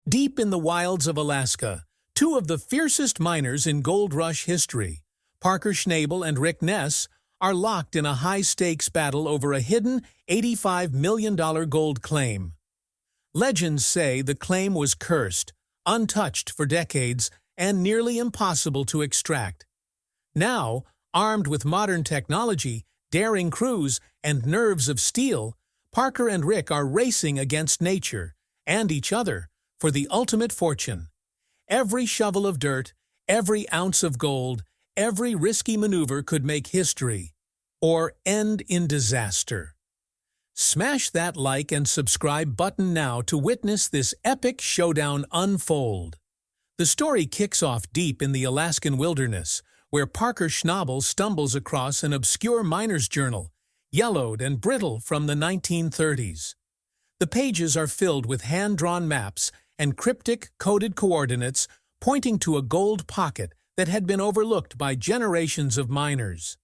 Deep in the wilds of Alaska, two of the fiercest miners in gold rush history, Parker Schnabel and Rick Ness, are locked in a high-stakes battle over a hidden $85 million gold claim. Legends say the claim was cursed, untouched for decades, and nearly impossible to extract. Now, armed with modern technology, daring crews, and nerves of steel, Parker and Rick are racing against nature and each other for the ultimate fortune. Every shovel of dirt, every ounce of gold, every risky maneuver could make history or end in disaster. Smash that like and subscribe button now to witness this epic showdown unfold. The story kicks off deep in the Alaskan wilderness, where Parker Schnabel stumbles across an obscure miner's journal, yellowed and brittle from the 1930s. The pages are filled with hand-drawn maps and cryptic coded coordinates pointing to a gold pocket that had been overlooked by generations of miners.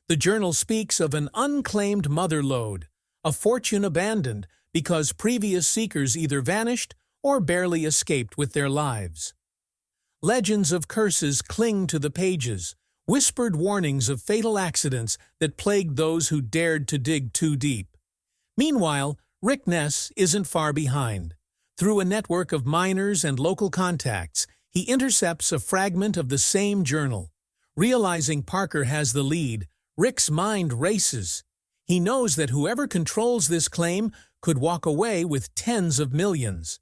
The journal speaks of an unclaimed motherlode, a fortune abandoned because previous seekers either vanished or barely escaped with their lives. Legends of curses cling to the pages, whispered warnings of fatal accidents that plagued those who dared to dig too deep. Meanwhile, Rick Ness isn't far behind. Through a network of miners and local contacts, he intercepts a fragment of the same journal. Realizing Parker has the lead, Rick's mind races. He knows that whoever controls this claim could walk away with tens of millions.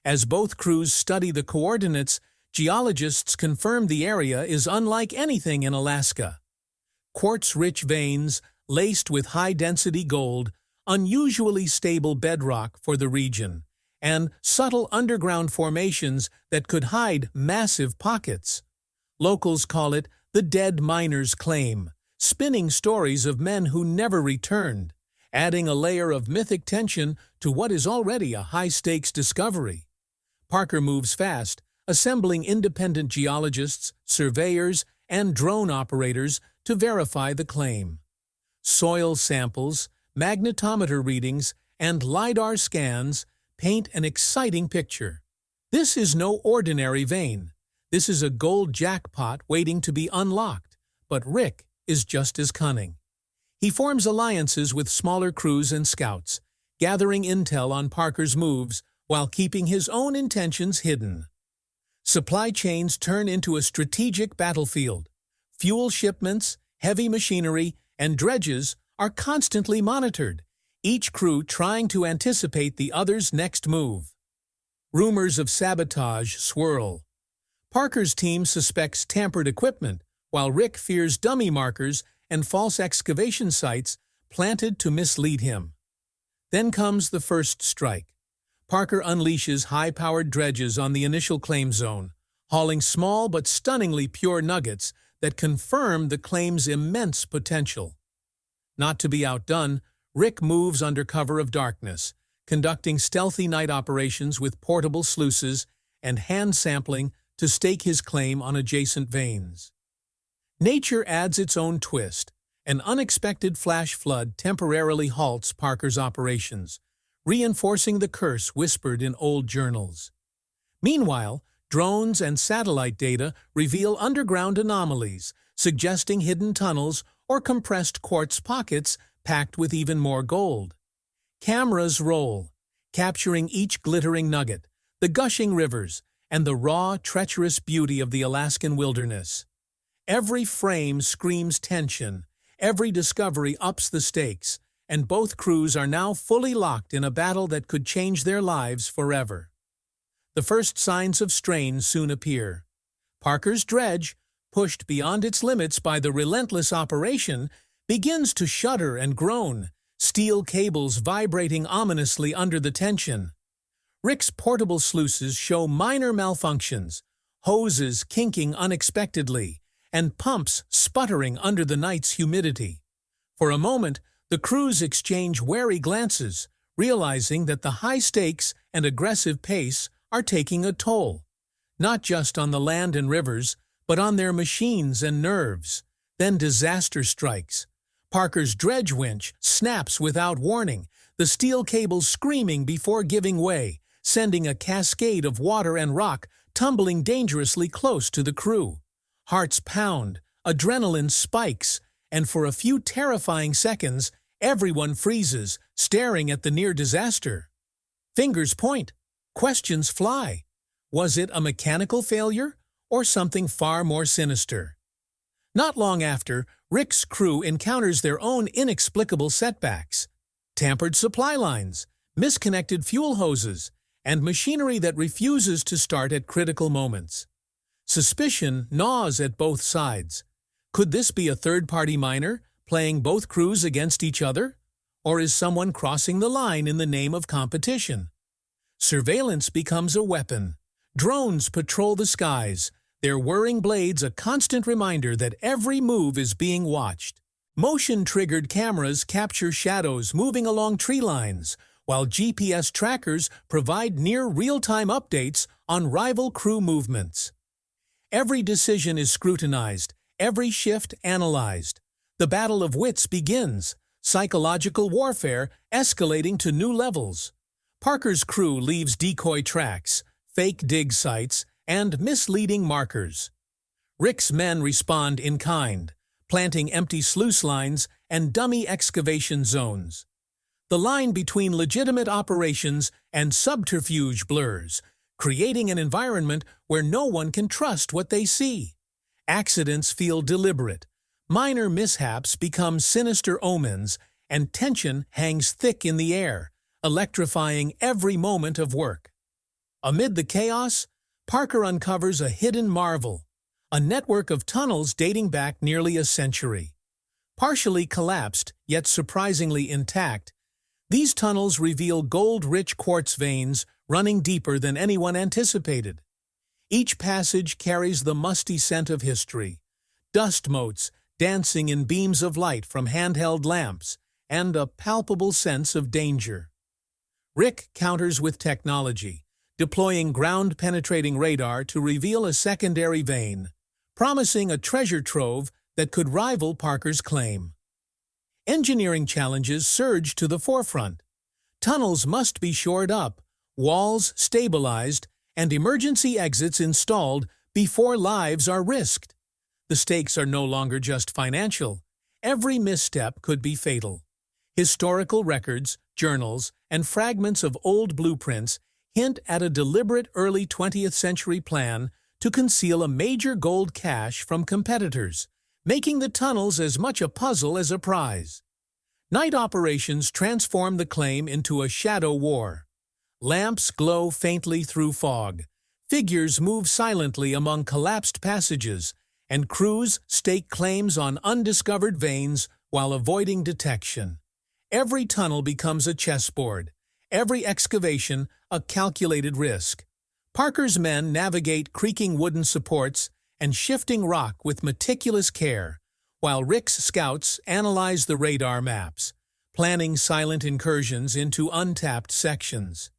As both crews study the coordinates, geologists confirm the area is unlike anything in Alaska. Quartz-rich veins, laced with high-density gold, unusually stable bedrock for the region, and subtle underground formations that could hide massive pockets. Locals call it the Dead Miner's Claim, spinning stories of men who never returned, adding a layer of mythic tension to what is already a high-stakes discovery. Parker moves fast, assembling independent geologists, surveyors, and drone operators to verify the claim. Soil samples, magnetometer readings, and LiDAR scans paint an exciting picture. This is no ordinary vein. This is a gold jackpot waiting to be unlocked, but Rick is just as cunning. He forms alliances with smaller crews and scouts, gathering intel on Parker's moves while keeping his own intentions hidden. Supply chains turn into a strategic battlefield. Fuel shipments, heavy machinery, and dredges are constantly monitored, each crew trying to anticipate the other's next move. Rumors of sabotage swirl. Parker's team suspects tampered equipment, while Rick fears dummy markers and false excavation sites planted to mislead him. Then comes the first strike. Parker unleashes high-powered dredges on the initial claim zone, hauling small but stunningly pure nuggets that confirm the claim's immense potential. Not to be outdone, Rick moves under cover of darkness, conducting stealthy night operations with portable sluices and hand sampling to stake his claim on adjacent veins. Nature adds its own twist. An unexpected flash flood temporarily halts Parker's operations, reinforcing the curse whispered in old journals. Meanwhile, drones and satellite data reveal underground anomalies, suggesting hidden tunnels or compressed quartz pockets packed with even more gold. Cameras roll, capturing each glittering nugget, the gushing rivers, and the raw, treacherous beauty of the Alaskan wilderness. Every frame screams tension, every discovery ups the stakes, and both crews are now fully locked in a battle that could change their lives forever. The first signs of strain soon appear. Parker's dredge, pushed beyond its limits by the relentless operation, begins to shudder and groan, steel cables vibrating ominously under the tension. Rick's portable sluices show minor malfunctions, hoses kinking unexpectedly, and pumps sputtering under the night's humidity. For a moment, the crews exchange wary glances, realizing that the high stakes and aggressive pace are taking a toll, not just on the land and rivers, but on their machines and nerves. Then disaster strikes. Parker's dredge winch snaps without warning, the steel cables screaming before giving way, sending a cascade of water and rock tumbling dangerously close to the crew. Hearts pound, adrenaline spikes, and for a few terrifying seconds, everyone freezes, staring at the near disaster. Fingers point, questions fly. Was it a mechanical failure or something far more sinister? Not long after, Rick's crew encounters their own inexplicable setbacks. Tampered supply lines, misconnected fuel hoses, and machinery that refuses to start at critical moments. Suspicion gnaws at both sides. Could this be a third-party miner playing both crews against each other? Or is someone crossing the line in the name of competition? Surveillance becomes a weapon. Drones patrol the skies, their whirring blades a constant reminder that every move is being watched. Motion-triggered cameras capture shadows moving along tree lines, while GPS trackers provide near real-time updates on rival crew movements. Every decision is scrutinized, every shift analyzed. The battle of wits begins, psychological warfare escalating to new levels. Parker's crew leaves decoy tracks, fake dig sites, and misleading markers. Rick's men respond in kind, planting empty sluice lines and dummy excavation zones. The line between legitimate operations and subterfuge blurs, creating an environment where no one can trust what they see. Accidents feel deliberate, minor mishaps become sinister omens, and tension hangs thick in the air, electrifying every moment of work. Amid the chaos, Parker uncovers a hidden marvel, a network of tunnels dating back nearly a century. Partially collapsed, yet surprisingly intact, these tunnels reveal gold-rich quartz veins running deeper than anyone anticipated. Each passage carries the musty scent of history, dust motes dancing in beams of light from handheld lamps, and a palpable sense of danger. Rick counters with technology, deploying ground-penetrating radar to reveal a secondary vein, promising a treasure trove that could rival Parker's claim. Engineering challenges surge to the forefront. Tunnels must be shored up, walls stabilized, and emergency exits installed before lives are risked. The stakes are no longer just financial. Every misstep could be fatal. Historical records, journals, and fragments of old blueprints hint at a deliberate early 20th century plan to conceal a major gold cache from competitors, making the tunnels as much a puzzle as a prize. Night operations transform the claim into a shadow war. Lamps glow faintly through fog, figures move silently among collapsed passages, and crews stake claims on undiscovered veins while avoiding detection. Every tunnel becomes a chessboard, every excavation a calculated risk. Parker's men navigate creaking wooden supports and shifting rock with meticulous care, while Rick's scouts analyze the radar maps, planning silent incursions into untapped sections.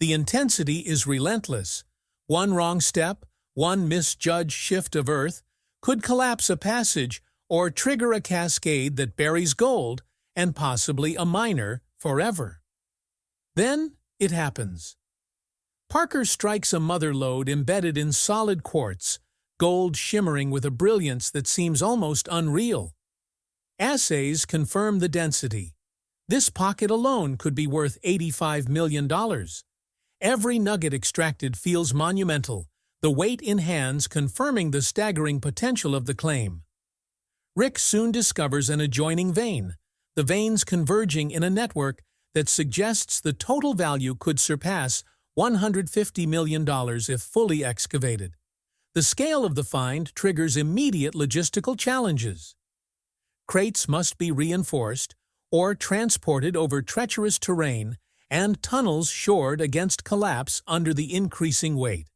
The intensity is relentless. One wrong step, one misjudged shift of Earth, could collapse a passage or trigger a cascade that buries gold and possibly a miner forever. Then it happens. Parker strikes a motherlode embedded in solid quartz, gold shimmering with a brilliance that seems almost unreal. Assays confirm the density. This pocket alone could be worth $85 million. Every nugget extracted feels monumental, the weight in hands confirming the staggering potential of the claim. Rick soon discovers an adjoining vein, the veins converging in a network that suggests the total value could surpass $150 million if fully excavated. The scale of the find triggers immediate logistical challenges. Crates must be reinforced or transported over treacherous terrain and tunnels shored against collapse under the increasing weight.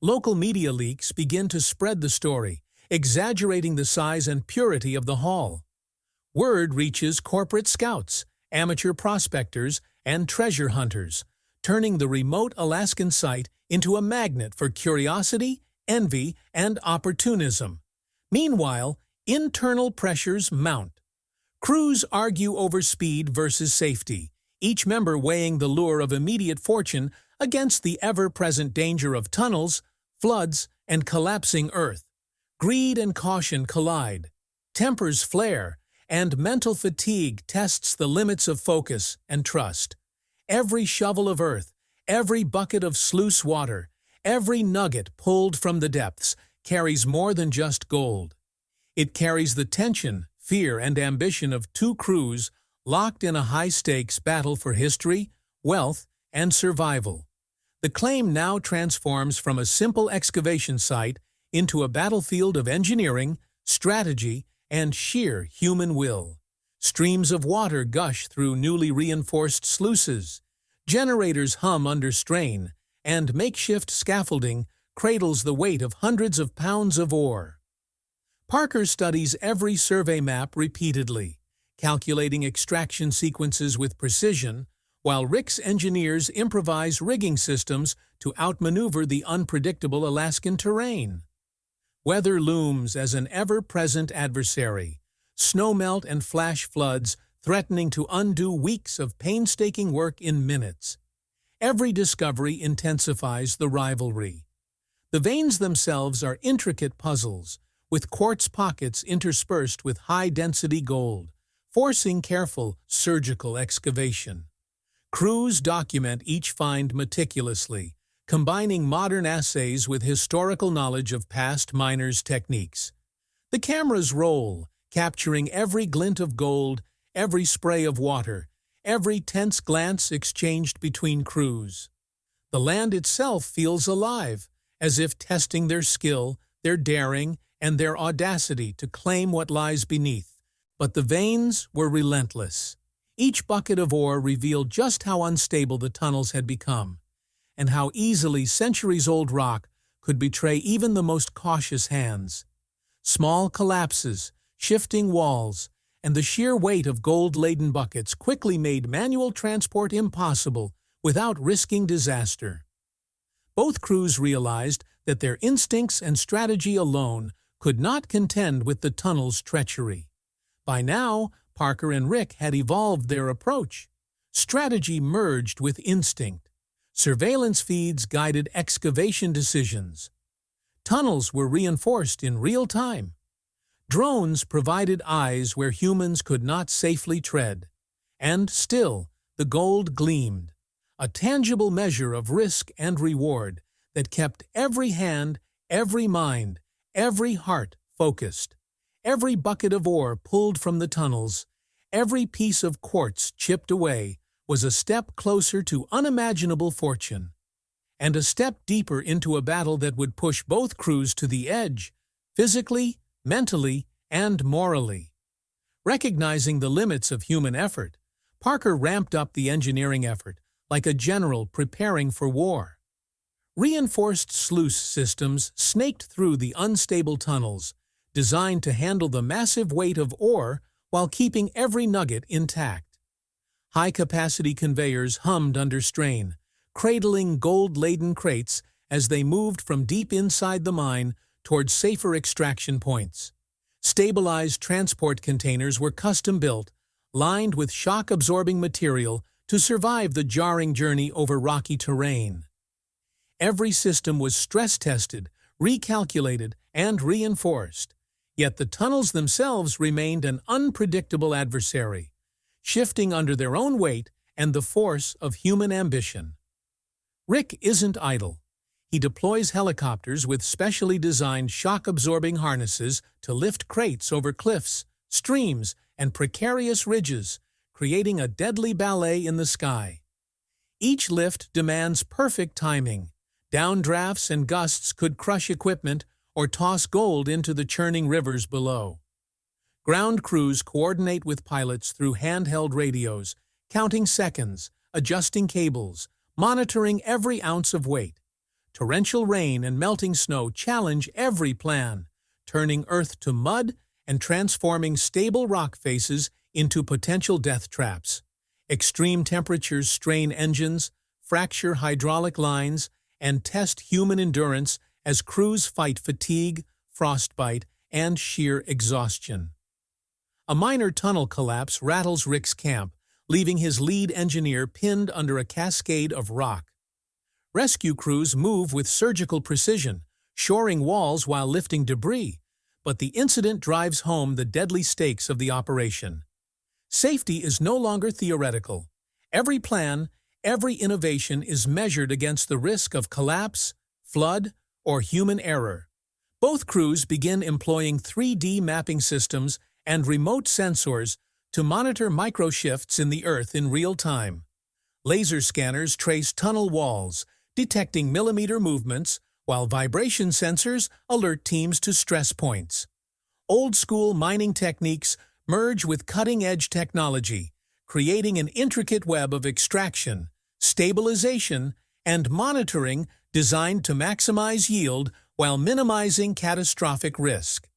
Local media leaks begin to spread the story, exaggerating the size and purity of the haul. Word reaches corporate scouts, amateur prospectors, and treasure hunters, turning the remote Alaskan site into a magnet for curiosity, envy, and opportunism. Meanwhile, internal pressures mount. Crews argue over speed versus safety, each member weighing the lure of immediate fortune against the ever-present danger of tunnels, floods, and collapsing Earth. Greed and caution collide. Tempers flare, and mental fatigue tests the limits of focus and trust. Every shovel of earth, every bucket of sluice water, every nugget pulled from the depths carries more than just gold. It carries the tension, fear, and ambition of two crews locked in a high-stakes battle for history, wealth, and survival. The claim now transforms from a simple excavation site into a battlefield of engineering, strategy, and sheer human will. Streams of water gush through newly reinforced sluices, generators hum under strain, and makeshift scaffolding cradles the weight of hundreds of pounds of ore. Parker studies every survey map repeatedly, calculating extraction sequences with precision, while Rick's engineers improvise rigging systems to outmaneuver the unpredictable Alaskan terrain. Weather looms as an ever-present adversary, snowmelt and flash floods threatening to undo weeks of painstaking work in minutes. Every discovery intensifies the rivalry. The veins themselves are intricate puzzles, with quartz pockets interspersed with high-density gold, forcing careful surgical excavation. Crews document each find meticulously, combining modern assays with historical knowledge of past miners' techniques. The cameras roll, capturing every glint of gold, every spray of water, every tense glance exchanged between crews. The land itself feels alive, as if testing their skill, their daring, and their audacity to claim what lies beneath. But the veins were relentless. Each bucket of ore revealed just how unstable the tunnels had become, and how easily centuries-old rock could betray even the most cautious hands. Small collapses, shifting walls, and the sheer weight of gold-laden buckets quickly made manual transport impossible without risking disaster. Both crews realized that their instincts and strategy alone could not contend with the tunnel's treachery. By now, Parker and Rick had evolved their approach. Strategy merged with instinct. Surveillance feeds guided excavation decisions. Tunnels were reinforced in real time. Drones provided eyes where humans could not safely tread. And still, the gold gleamed, a tangible measure of risk and reward that kept every hand, every mind, every heart focused. Every bucket of ore pulled from the tunnels, every piece of quartz chipped away, was a step closer to unimaginable fortune, and a step deeper into a battle that would push both crews to the edge, physically, mentally, and morally. Recognizing the limits of human effort, Parker ramped up the engineering effort like a general preparing for war. Reinforced sluice systems snaked through the unstable tunnels, designed to handle the massive weight of ore while keeping every nugget intact. High-capacity conveyors hummed under strain, cradling gold-laden crates as they moved from deep inside the mine towards safer extraction points. Stabilized transport containers were custom-built, lined with shock-absorbing material to survive the jarring journey over rocky terrain. Every system was stress-tested, recalculated, and reinforced. Yet the tunnels themselves remained an unpredictable adversary, shifting under their own weight and the force of human ambition. Rick isn't idle. He deploys helicopters with specially designed shock-absorbing harnesses to lift crates over cliffs, streams, and precarious ridges, creating a deadly ballet in the sky. Each lift demands perfect timing. Downdrafts and gusts could crush equipment or toss gold into the churning rivers below. Ground crews coordinate with pilots through handheld radios, counting seconds, adjusting cables, monitoring every ounce of weight. Torrential rain and melting snow challenge every plan, turning earth to mud and transforming stable rock faces into potential death traps. Extreme temperatures strain engines, fracture hydraulic lines, and test human endurance as crews fight fatigue, frostbite, and sheer exhaustion. A minor tunnel collapse rattles Rick's camp, leaving his lead engineer pinned under a cascade of rock. Rescue crews move with surgical precision, shoring walls while lifting debris, but the incident drives home the deadly stakes of the operation. Safety is no longer theoretical. Every plan, every innovation is measured against the risk of collapse, flood, or human error. Both crews begin employing 3D mapping systems and remote sensors to monitor microshifts in the earth in real time. Laser scanners trace tunnel walls, detecting millimeter movements, while vibration sensors alert teams to stress points. Old-school mining techniques merge with cutting-edge technology, creating an intricate web of extraction, stabilization, and monitoring designed to maximize yield while minimizing catastrophic risk.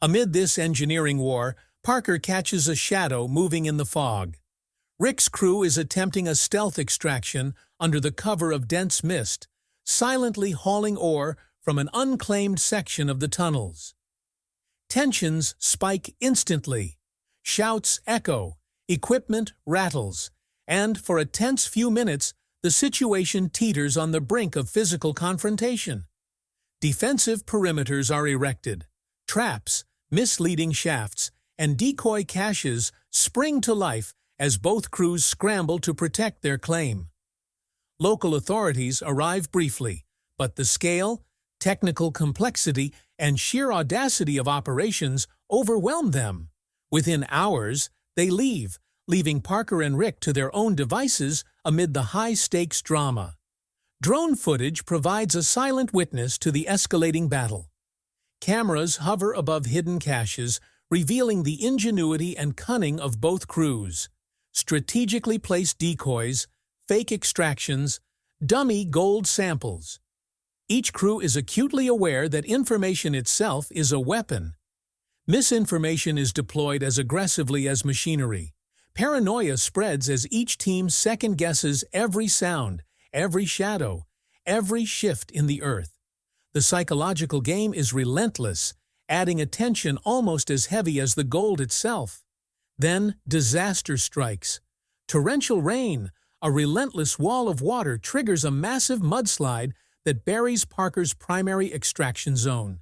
Amid this engineering war, Parker catches a shadow moving in the fog. Rick's crew is attempting a stealth extraction under the cover of dense mist, silently hauling ore from an unclaimed section of the tunnels. Tensions spike instantly. Shouts echo, equipment rattles, and for a tense few minutes, the situation teeters on the brink of physical confrontation. Defensive perimeters are erected. Traps, misleading shafts, and decoy caches spring to life as both crews scramble to protect their claim. Local authorities arrive briefly, but the scale, technical complexity, and sheer audacity of operations overwhelm them. Within hours, they leaving Parker and Rick to their own devices amid the high-stakes drama. Drone footage provides a silent witness to the escalating battle. Cameras hover above hidden caches, revealing the ingenuity and cunning of both crews. Strategically placed decoys, fake extractions, dummy gold samples. Each crew is acutely aware that information itself is a weapon. Misinformation is deployed as aggressively as machinery. Paranoia spreads as each team second-guesses every sound, every shadow, every shift in the earth. The psychological game is relentless, adding a tension almost as heavy as the gold itself. Then disaster strikes. Torrential rain, a relentless wall of water, triggers a massive mudslide that buries Parker's primary extraction zone.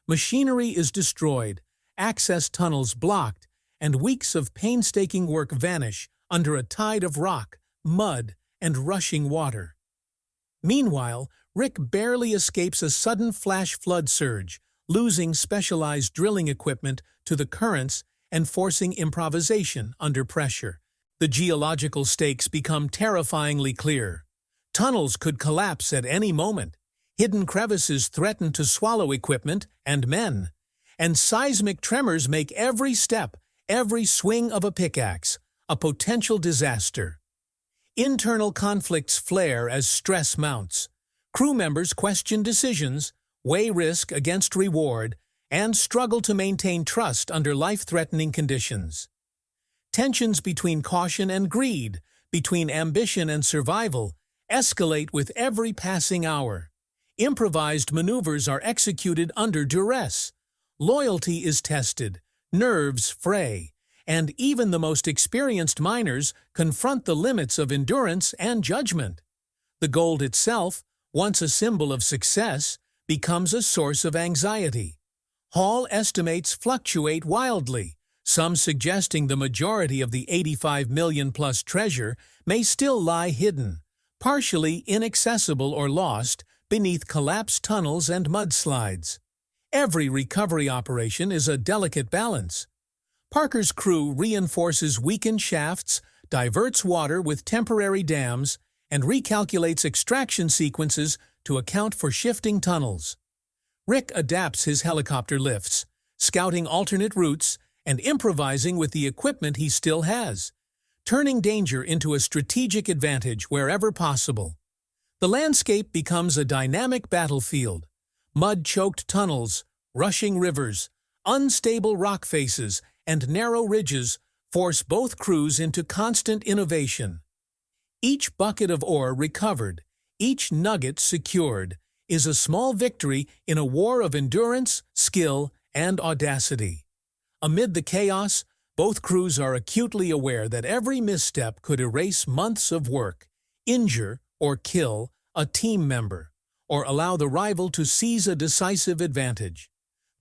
Machinery is destroyed, access tunnels blocked, and weeks of painstaking work vanish under a tide of rock, mud, and rushing water. Meanwhile, Rick barely escapes a sudden flash flood surge, losing specialized drilling equipment to the currents and forcing improvisation under pressure. The geological stakes become terrifyingly clear. Tunnels could collapse at any moment. Hidden crevices threaten to swallow equipment and men. And seismic tremors make every step, every swing of a pickaxe, a potential disaster. Internal conflicts flare as stress mounts. Crew members question decisions, weigh risk against reward, and struggle to maintain trust under life-threatening conditions. Tensions between caution and greed, between ambition and survival, escalate with every passing hour. Improvised maneuvers are executed under duress. Loyalty is tested, nerves fray, and even the most experienced miners confront the limits of endurance and judgment. The gold itself, once a symbol of success, becomes a source of anxiety. Haul estimates fluctuate wildly, some suggesting the majority of the 85 million-plus treasure may still lie hidden, partially inaccessible or lost beneath collapsed tunnels and mudslides. Every recovery operation is a delicate balance. Parker's crew reinforces weakened shafts, diverts water with temporary dams, and recalculates extraction sequences to account for shifting tunnels. Rick adapts his helicopter lifts, scouting alternate routes and improvising with the equipment he still has, turning danger into a strategic advantage wherever possible. The landscape becomes a dynamic battlefield. Mud-choked tunnels, rushing rivers, unstable rock faces, and narrow ridges force both crews into constant innovation. Each bucket of ore recovered, each nugget secured, is a small victory in a war of endurance, skill, and audacity. Amid the chaos, both crews are acutely aware that every misstep could erase months of work, injure or kill a team member, or allow the rival to seize a decisive advantage.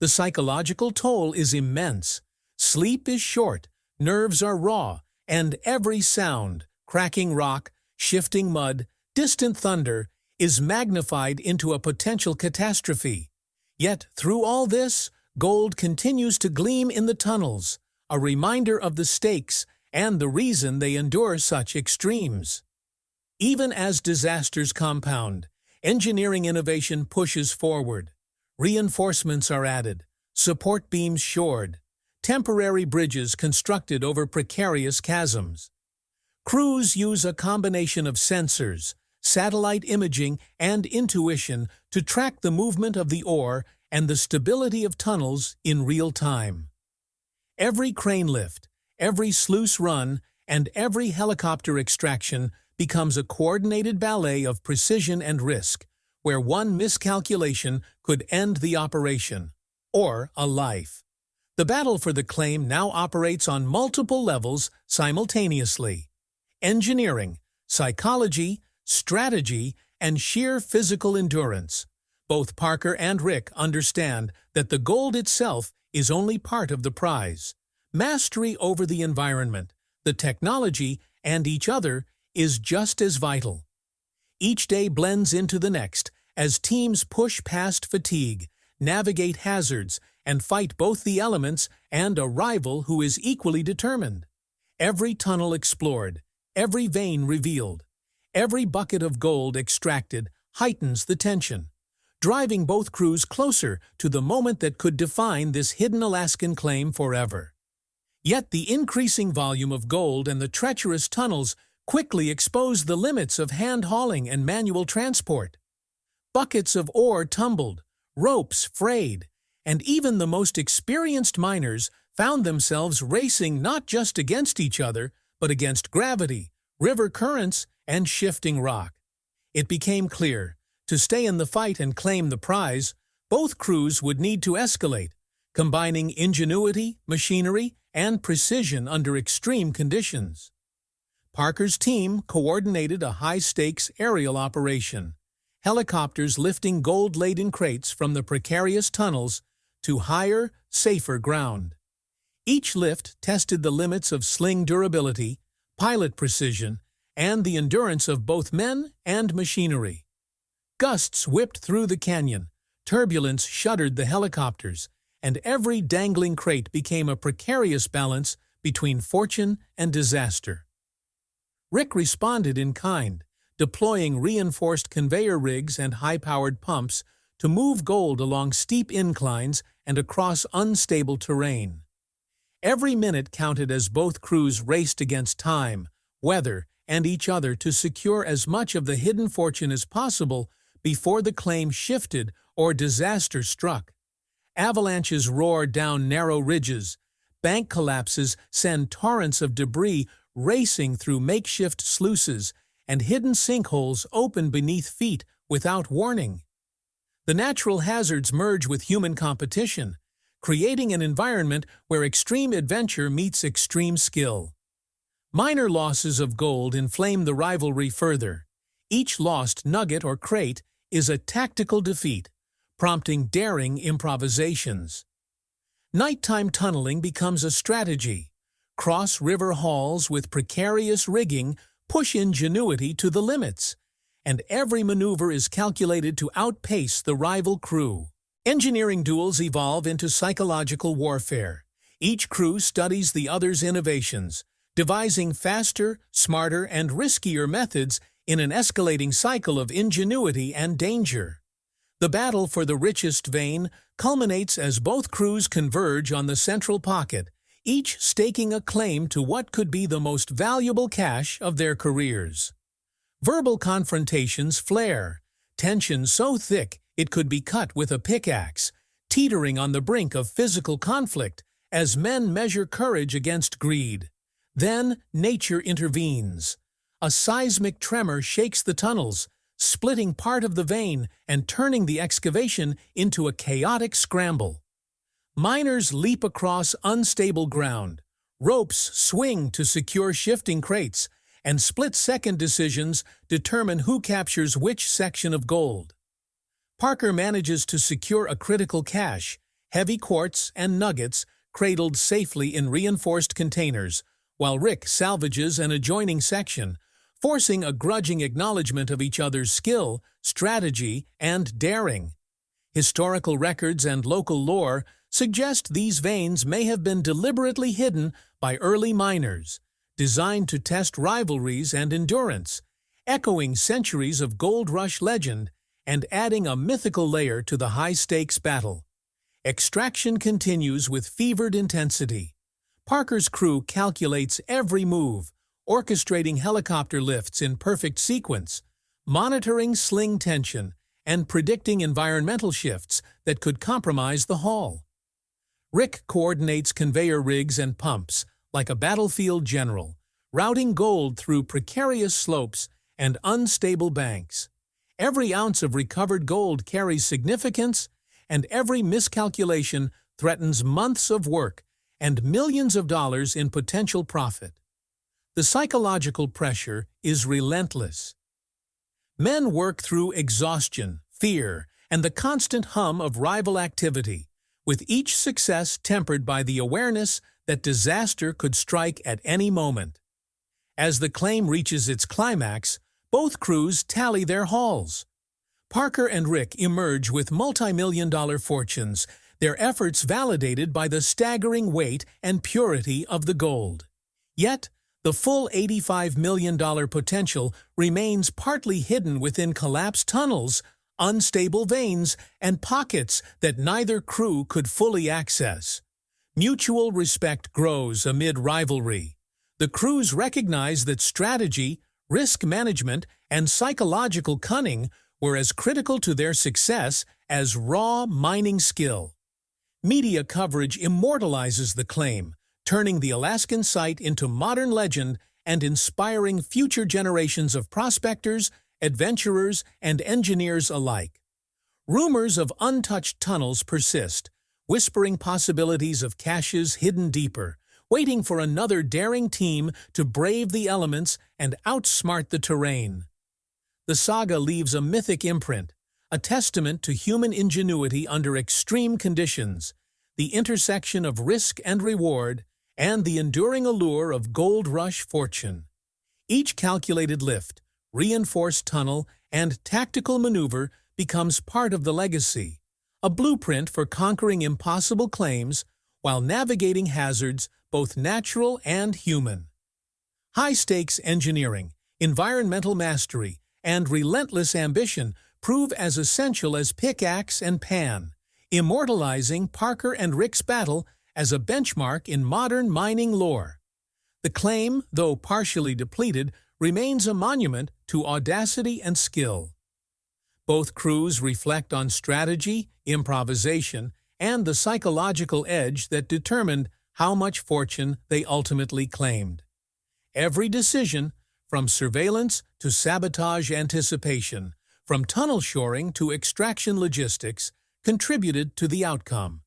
The psychological toll is immense. Sleep is short, nerves are raw, and every sound, cracking rock, shifting mud, distant thunder, is magnified into a potential catastrophe. Yet, through all this, gold continues to gleam in the tunnels, a reminder of the stakes and the reason they endure such extremes. Even as disasters compound, engineering innovation pushes forward. Reinforcements are added, support beams shored, temporary bridges constructed over precarious chasms. Crews use a combination of sensors, satellite imaging, and intuition to track the movement of the ore and the stability of tunnels in real time. Every crane lift, every sluice run, and every helicopter extraction becomes a coordinated ballet of precision and risk, where one miscalculation could end the operation, or a life. The battle for the claim now operates on multiple levels simultaneously: engineering, psychology, strategy, and sheer physical endurance. Both Parker and Rick understand that the gold itself is only part of the prize. Mastery over the environment, the technology, and each other is just as vital. Each day blends into the next as teams push past fatigue, navigate hazards, and fight both the elements and a rival who is equally determined. Every tunnel explored, every vein revealed, every bucket of gold extracted heightens the tension, driving both crews closer to the moment that could define this hidden Alaskan claim forever. Yet the increasing volume of gold and the treacherous tunnels quickly expose the limits of hand-hauling and manual transport. Buckets of ore tumbled, ropes frayed, and even the most experienced miners found themselves racing not just against each other, but against gravity, river currents, and shifting rock. It became clear, to stay in the fight and claim the prize, both crews would need to escalate, combining ingenuity, machinery, and precision under extreme conditions. Parker's team coordinated a high-stakes aerial operation, helicopters lifting gold-laden crates from the precarious tunnels to higher, safer ground. Each lift tested the limits of sling durability, pilot precision, and the endurance of both men and machinery. Gusts whipped through the canyon, turbulence shuddered the helicopters, and every dangling crate became a precarious balance between fortune and disaster. Rick responded in kind, deploying reinforced conveyor rigs and high-powered pumps to move gold along steep inclines and across unstable terrain. Every minute counted as both crews raced against time, weather, and each other to secure as much of the hidden fortune as possible before the claim shifted or disaster struck. Avalanches roar down narrow ridges, bank collapses send torrents of debris racing through makeshift sluices, and hidden sinkholes open beneath feet without warning. The natural hazards merge with human competition, creating an environment where extreme adventure meets extreme skill. Minor losses of gold inflame the rivalry further. Each lost nugget or crate is a tactical defeat, prompting daring improvisations. Nighttime tunneling becomes a strategy. Cross-river hauls with precarious rigging push ingenuity to the limits, and every maneuver is calculated to outpace the rival crew. Engineering duels evolve into psychological warfare. Each crew studies the other's innovations, devising faster, smarter, and riskier methods in an escalating cycle of ingenuity and danger. The battle for the richest vein culminates as both crews converge on the central pocket, each staking a claim to what could be the most valuable cache of their careers. Verbal confrontations flare, tension so thick it could be cut with a pickaxe, teetering on the brink of physical conflict as men measure courage against greed. Then nature intervenes. A seismic tremor shakes the tunnels, splitting part of the vein and turning the excavation into a chaotic scramble. Miners leap across unstable ground, ropes swing to secure shifting crates, and split-second decisions determine who captures which section of gold. Parker manages to secure a critical cache, heavy quartz and nuggets cradled safely in reinforced containers, while Rick salvages an adjoining section, forcing a grudging acknowledgement of each other's skill, strategy, and daring. Historical records and local lore suggest these veins may have been deliberately hidden by early miners, designed to test rivalries and endurance, echoing centuries of gold rush legend and adding a mythical layer to the high-stakes battle. Extraction continues with fevered intensity. Parker's crew calculates every move, orchestrating helicopter lifts in perfect sequence, monitoring sling tension, and predicting environmental shifts that could compromise the haul. Rick coordinates conveyor rigs and pumps like a battlefield general, routing gold through precarious slopes and unstable banks. Every ounce of recovered gold carries significance, and every miscalculation threatens months of work and millions of dollars in potential profit. The psychological pressure is relentless. Men work through exhaustion, fear, and the constant hum of rival activity, with each success tempered by the awareness that disaster could strike at any moment. As the claim reaches its climax, both crews tally their hauls. Parker and Rick emerge with multi-million-dollar fortunes, their efforts validated by the staggering weight and purity of the gold. Yet, the full $85 million potential remains partly hidden within collapsed tunnels, unstable veins, and pockets that neither crew could fully access. Mutual respect grows amid rivalry. The crews recognize that strategy, risk management, and psychological cunning were as critical to their success as raw mining skill. Media coverage immortalizes the claim, turning the Alaskan site into modern legend and inspiring future generations of prospectors, adventurers, and engineers alike. Rumors of untouched tunnels persist, whispering possibilities of caches hidden deeper, waiting for another daring team to brave the elements and outsmart the terrain. The saga leaves a mythic imprint, a testament to human ingenuity under extreme conditions, the intersection of risk and reward, and the enduring allure of gold rush fortune. Each calculated lift, reinforced tunnel, and tactical maneuver becomes part of the legacy, a blueprint for conquering impossible claims while navigating hazards both natural and human. High-stakes engineering, environmental mastery, and relentless ambition prove as essential as pickaxe and pan, immortalizing Parker and Rick's battle as a benchmark in modern mining lore. The claim, though partially depleted, remains a monument to audacity and skill. Both crews reflect on strategy, improvisation, and the psychological edge that determined how much fortune they ultimately claimed. Every decision, from surveillance to sabotage anticipation, from tunnel shoring to extraction logistics, contributed to the outcome.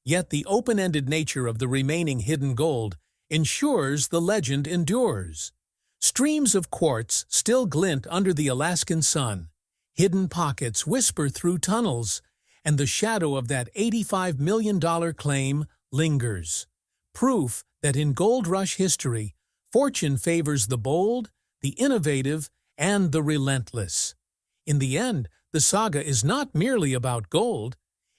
Yet the open-ended nature of the remaining hidden gold ensures the legend endures. Streams of quartz still glint under the Alaskan sun, hidden pockets whisper through tunnels, and the shadow of that $85 million claim lingers. Proof that in gold rush history, fortune favors the bold, the innovative, and the relentless. In the end, the saga is not merely about gold.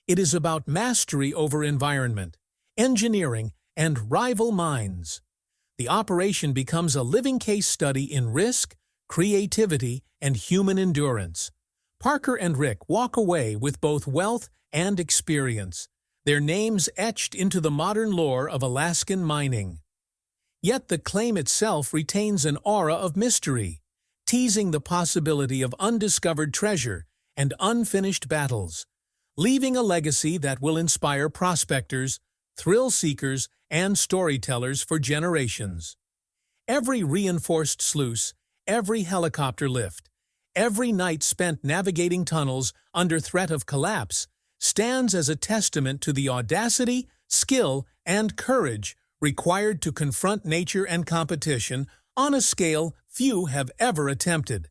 It is about mastery over environment, engineering, and rival mines. The operation becomes a living case study in risk, creativity, and human endurance. Parker and Rick walk away with both wealth and experience, their names etched into the modern lore of Alaskan mining. Yet the claim itself retains an aura of mystery, teasing the possibility of undiscovered treasure and unfinished battles, leaving a legacy that will inspire prospectors, thrill-seekers, and storytellers for generations. Every reinforced sluice, every helicopter lift, every night spent navigating tunnels under threat of collapse stands as a testament to the audacity, skill, and courage required to confront nature and competition on a scale few have ever attempted.